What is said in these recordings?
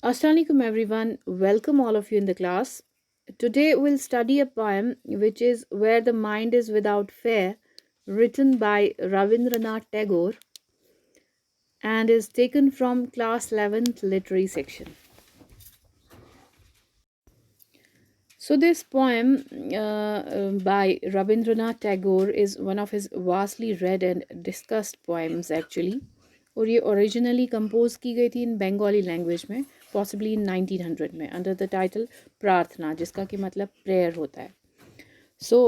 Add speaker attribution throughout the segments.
Speaker 1: Assalamualaikum everyone, welcome all of you in the class. Today we'll study a poem which is Where the Mind is Without Fear, written by Rabindranath Tagore and is taken from class 11th literary section. So this poem by Rabindranath Tagore is one of his vastly read and discussed poems actually. और ये originally compose की गई थी इन Bengali language में possibly इन 1900 में under the title प्रार्थना जिसका कि मतलब प्रेयर होता है so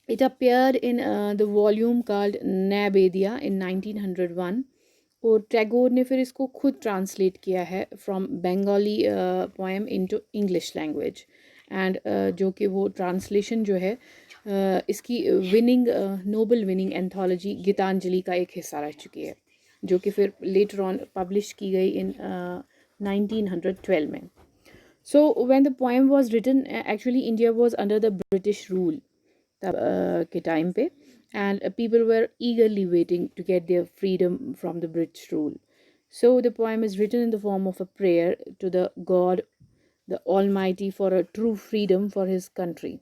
Speaker 1: it appeared in the volume called Naivedya in 1901 और टैगोर ने फिर इसको खुद ट्रांसलेट किया है from Bengali poem into English language and जो कि वो ट्रांसलेशन जो है इसकी winning Nobel winning anthology Gitanjali का एक हिस्सा रह चुकी है जो कि फिर लेटर ऑन पब्लिश की गई इन 1912 में. So when the poem was written, actually India was under the British rule के टाइम पे and people were eagerly waiting to get their freedom from the British rule. So the poem is written in the form of a prayer to the God, the Almighty, for a true freedom for his country.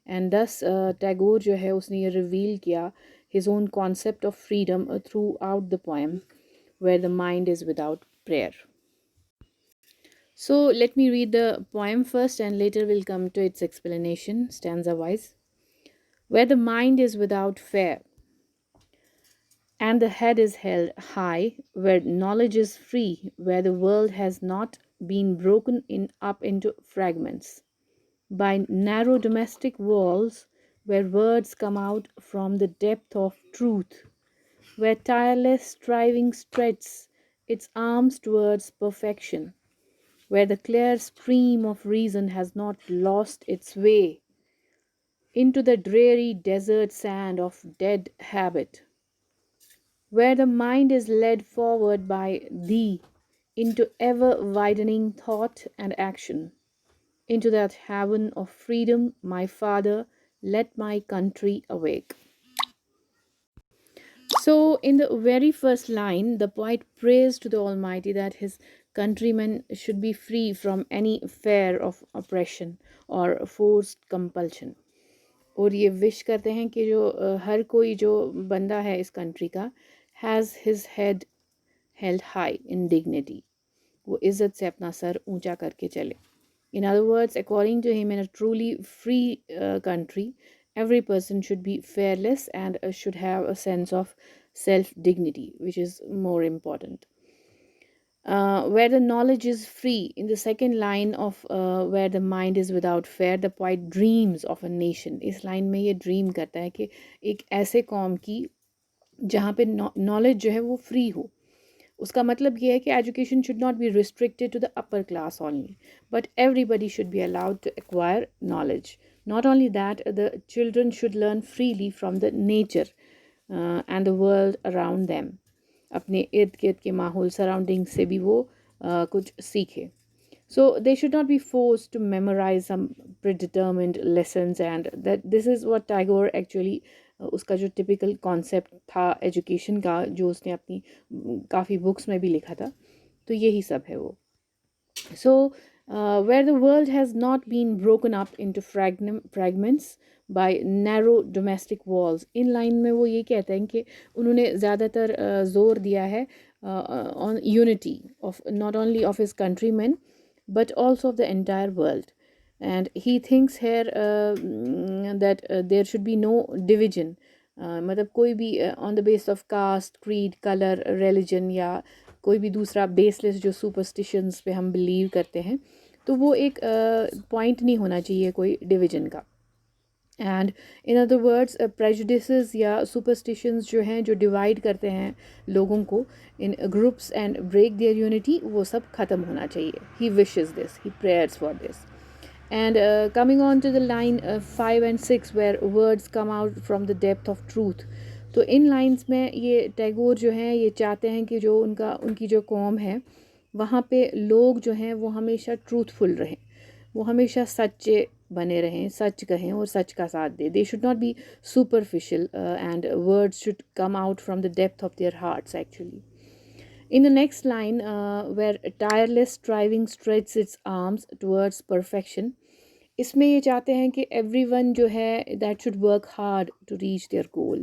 Speaker 1: And thus Tagore जो है उसने ये reveal किया his own concept of freedom throughout the poem where the mind is without prayer. So let me read the poem first and later we'll come to its explanation stanza wise. Where the mind is without fear and the head is held high, where knowledge is free, where the world has not been broken up into fragments by narrow domestic walls, where words come out from the depth of truth, where tireless striving stretches its arms towards perfection, where the clear stream of reason has not lost its way into the dreary desert sand of dead habit, where the mind is led forward by thee into ever widening thought and action, into that heaven of freedom, my Father, let my country awake. So, in the very first line, the poet prays to the Almighty that his countrymen should be free from any fear of oppression or forced compulsion. और ये wish करते हैं कि जो हर कोई जो बंदा है इस कंट्री का has his head held high in dignity, वो इज़्ज़त से अपना सर ऊंचा करके चले. In other words, according to him, in a truly free country, every person should be fearless and should have a sense of self dignity, which is more important. Where the knowledge is free, in the second line of where the mind is without fear, the poet dreams of a nation. इस line में ये dream करता है कि एक ऐसे कौम की जहाँ पे नॉलेज जो है वो फ्री हो. उसका मतलब ये है कि education should not be restricted to the upper class only but everybody should be allowed to acquire knowledge. Not only that the children should learn freely from the nature and the world around them. अपने इर्द गिर्द के माहौल surrounding से भी वो कुछ सीखे. So they should not be forced to memorize some predetermined lessons and that this is what Tagore actually उसका जो टिपिकल कॉन्सेप्ट था एजुकेशन का जो उसने अपनी काफ़ी बुक्स में भी लिखा था, तो यही सब है वो. सो where the world has not been broken up into fragments by narrow domestic walls. In line में वो ये कहते हैं कि उन्होंने ज़्यादातर ज़ोर दिया है on unity of not only of his countrymen but also of the entire world. And he thinks here that there should be no division. मतलब कोई भी on the basis of caste, creed, color, religion या कोई भी दूसरा baseless जो superstitions पे हम बिलीव करते हैं, तो वो एक पॉइंट नहीं होना चाहिए कोई डिवीजन का. And in other words prejudices या सुपरस्टिशंस जो हैं जो डिवाइड करते हैं लोगों को in groups and break their unity, वो सब ख़त्म होना चाहिए. He wishes this, he prayers for this. And coming on to the line 5 and 6 where words come out from the depth of truth. तो इन लाइंस में ये टैगोर जो हैं ये चाहते हैं कि जो उनकी जो कौम है वहाँ पे लोग जो हैं वो हमेशा ट्रूथफुल रहें, वो हमेशा सच्चे बने रहें, सच कहें और सच का साथ दें. They should not B superficial and words should come out from the depth of their hearts actually. In the next line, where tireless striving stretches its arms towards perfection, इसमें ये चाहते हैं कि everyone जो है that should work hard to reach their goal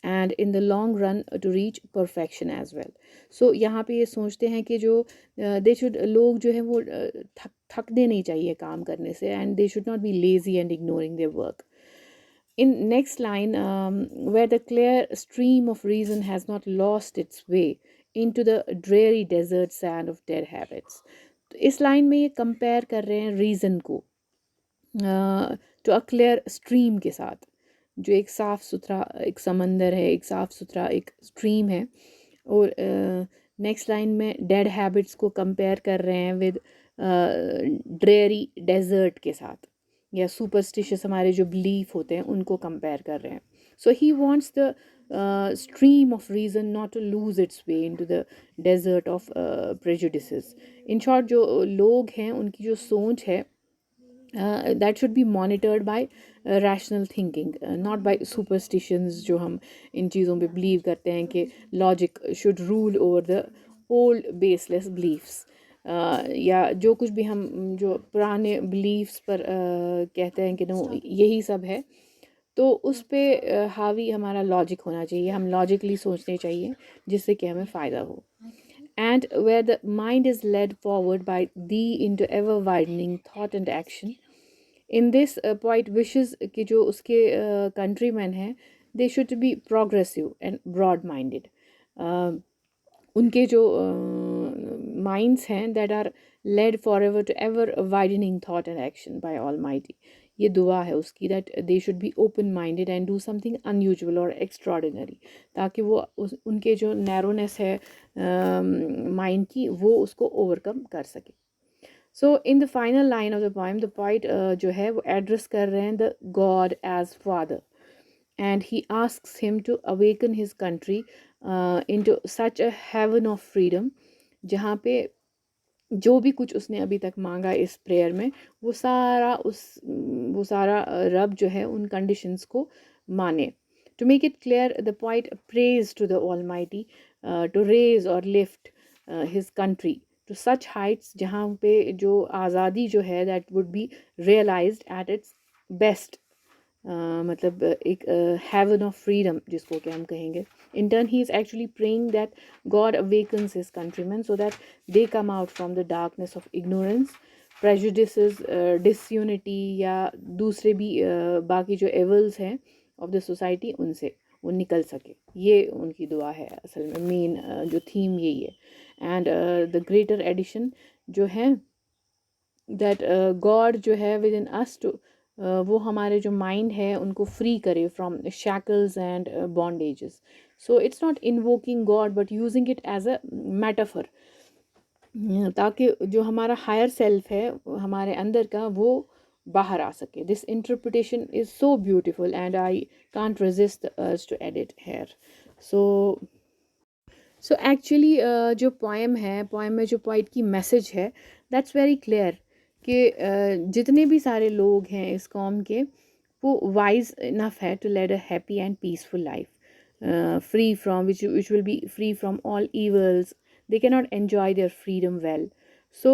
Speaker 1: and in the long run to reach perfection as well. So यहाँ पे ये सोचते हैं कि जो they should लोग जो है वो थकने नहीं चाहिए काम करने से and they should not be lazy and ignoring their work. In next line, where the clear stream of reason has not lost its way into the dreary desert sand of dead habits. तो इस line में ये compare कर रहे हैं reason को to a clear stream के साथ, जो एक साफ़ सुथरा एक समंदर है, एक साफ़ सुथरा एक स्ट्रीम है। और नेक्स्ट लाइन में डेड हैबिट्स को कंपेयर कर रहे हैं विद ड्रेरी डेजर्ट के साथ, या सुपरस्टिशियस हमारे जो बिलीफ होते हैं उनको कंपेयर कर रहे हैं। So he wants the stream of reason not to lose its way into the desert of prejudices. In short, जो लोग हैं उनकी जो सोच है that should be monitored by rational thinking, not by superstitions, जो हम इन चीज़ों पे believe करते हैं कि logic should rule over the old baseless beliefs, या जो कुछ भी हम जो पुराने beliefs पर कहते हैं कि नो यही सब है, तो उस पे हावी हमारा लॉजिक होना चाहिए, हम लॉजिकली सोचने चाहिए जिससे कि हमें फ़ायदा हो। And where the mind is led forward by thee into ever widening thought and action, in this poet wishes कि जो उसके countrymen हैं they should be progressive and broad minded, उनके जो minds हैं that are led forever to ever widening thought and action by Almighty, ये दुआ है उसकी that they should be open minded and do something unusual or extraordinary, ताकि वो उनके जो narrowness है mind की वो उसको overcome कर सके। So in the final line of the poem, the poet जो है वो address कर रहे हैं the God as father, and he asks him to awaken his country into such a heaven of freedom, जहाँ पे जो भी कुछ उसने अभी तक मांगा इस प्रेयर में वो सारा रब जो है उन कंडीशंस को माने। To make it clear, the poet prays to the Almighty to raise or lift his country to such heights जहाँ पे जो आज़ादी जो है that would be realized at its best, मतलब एक heaven of freedom जिसको कि हम कहेंगे। In turn, he is actually praying that God awakens his countrymen so that they come out from the darkness of ignorance, prejudices, disunity या दूसरे भी बाकी जो evils हैं of the society उनसे वो निकल सके। ये उनकी दुआ है, असल में मेन जो थीम यही है। एंड द ग्रेटर एडिशन जो है दैट गॉड जो है विद इन अस टू वो हमारे जो माइंड है उनको फ्री करे from shackles and bondages. So it's not invoking God but using it as a metaphor, ताकि जो हमारा हायर सेल्फ है हमारे अंदर का वो बाहर आ सके। This interpretation is so beautiful and I can't resist the urge to edit here. So actually जो पोएम है, पोएम में जो पोइट की मैसेज है दैट्स वेरी क्लियर कि जितने भी सारे लोग हैं इस कौम के वो वाइज इनफ है to lead a happy and peaceful life, free from which will be free from all evils. They cannot enjoy their freedom well. So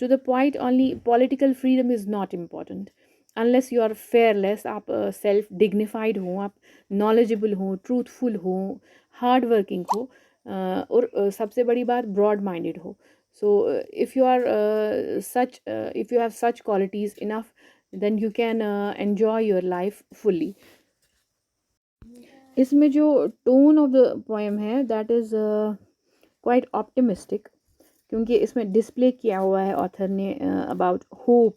Speaker 1: to the point, only political freedom is not important unless you are fearless, आप self dignified हो, आप knowledgeable हो, truthful हो, hard working हो, और सबसे बड़ी बात broad minded हो। So if you are if you have such qualities enough, then you can enjoy your life fully. इसमें जो टोन ऑफ द पोएम है दैट इज़ क्वाइट ऑप्टिमिस्टिक, क्योंकि इसमें डिस्प्ले किया हुआ है ऑथर ने अबाउट होप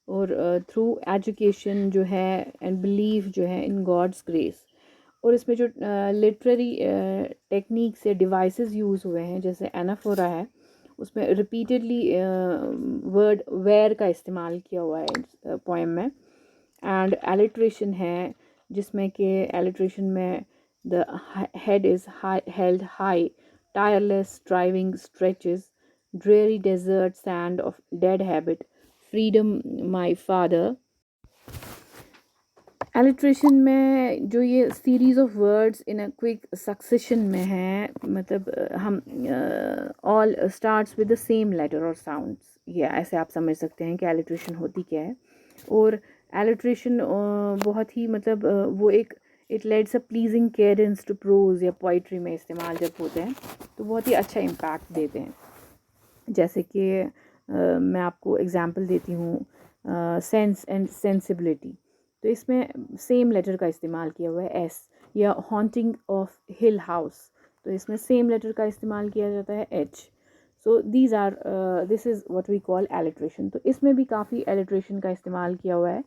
Speaker 1: और थ्रू एजुकेशन जो है एंड बिलीफ जो है इन गॉड्स ग्रेस। और इसमें जो लिटरेरी टेक्निक्स या डिवाइसेस यूज़ हुए हैं जैसे एनाफोरा है, उसमें रिपीटेडली वर्ड वेयर का इस्तेमाल किया हुआ है इस पोएम में। एंड एलिट्रेशन है जिसमें कि एलिट्रेशन में the head is held high, tireless striving stretches, dreary desert sand of dead habit, freedom my father, alliteration में जो ये series of words in a quick succession में है, मतलब हम all starts with the same letter और sounds, ये ऐसे आप समझ सकते हैं कि एलिट्रेशन होती क्या है। और एलिट्रेशन बहुत ही मतलब वो एक it lends a pleasing cadence to prose या पोइट्री में इस्तेमाल जब होते हैं तो बहुत ही अच्छा इम्पैक्ट देते हैं। जैसे कि मैं आपको एग्जांपल देती हूँ, सेंस एंड सेंसिबिलिटी, तो इसमें सेम लेटर का इस्तेमाल किया हुआ है एस। या हॉन्टिंग ऑफ हिल हाउस, तो इसमें सेम लेटर का इस्तेमाल किया जाता है H. So these are this is what we call alliteration. तो इसमें भी काफ़ी एलिट्रेशन का इस्तेमाल किया हुआ है,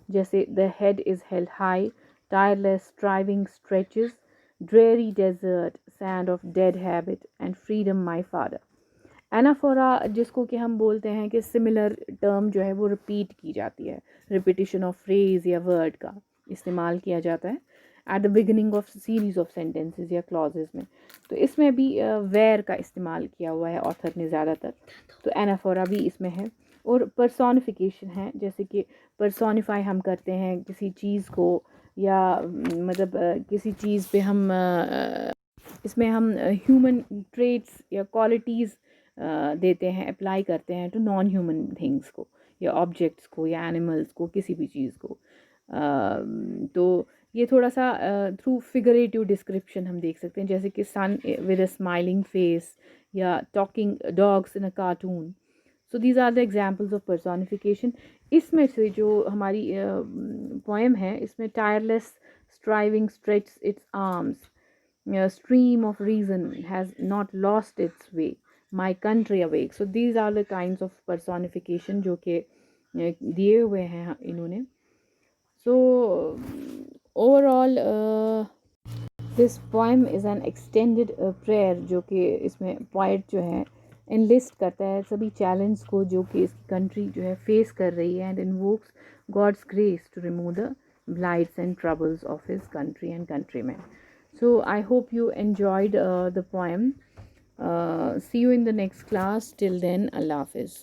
Speaker 1: जैसे the head is held high, tireless striving stretches, dreary desert, sand of dead habit and freedom my father. Anaphora जिसको कि हम बोलते हैं कि सिमिलर टर्म जो है वो रिपीट की जाती है, रिपीटिशन ऑफ फ्रेज या वर्ड का इस्तेमाल किया जाता है at the beginning of series of sentences या क्लॉजेस में। तो इसमें भी वेयर का इस्तेमाल किया हुआ है ऑथर ने ज़्यादातर, तो एनाफोरा भी इसमें है। और पर्सोनिफिकेशन है, जैसे कि पर्सोनिफाई हम करते हैं किसी चीज़ को, या मतलब किसी चीज़ पे हम इसमें हम ह्यूमन ट्रेट्स या क्वालिटीज़ देते हैं, अप्लाई करते हैं टू नॉन ह्यूमन थिंग्स को या ऑब्जेक्ट्स को या एनिमल्स को, किसी भी चीज़ को। तो ये थोड़ा सा थ्रू फिगरेटिव डिस्क्रिप्शन हम देख सकते हैं, जैसे कि sun with a smiling face या talking dogs in a cartoon. So these are the examples of personification. इसमें से जो हमारी पोएम है, इसमें tireless striving stretch its arms, stream of reason has not lost its way, my country awake. So these are the kinds of personification जो कि दिए हुए हैं इन्होंने। So overall this poem is an extended prayer, जो कि इसमें poet जो है enlist करता है सभी challenge को जो कि इसकी country जो है face कर रही है, and invokes God's grace to remove the blights and troubles of his country and countrymen. So I hope you enjoyed the poem. See you in the next class. Till then, Allah Hafiz.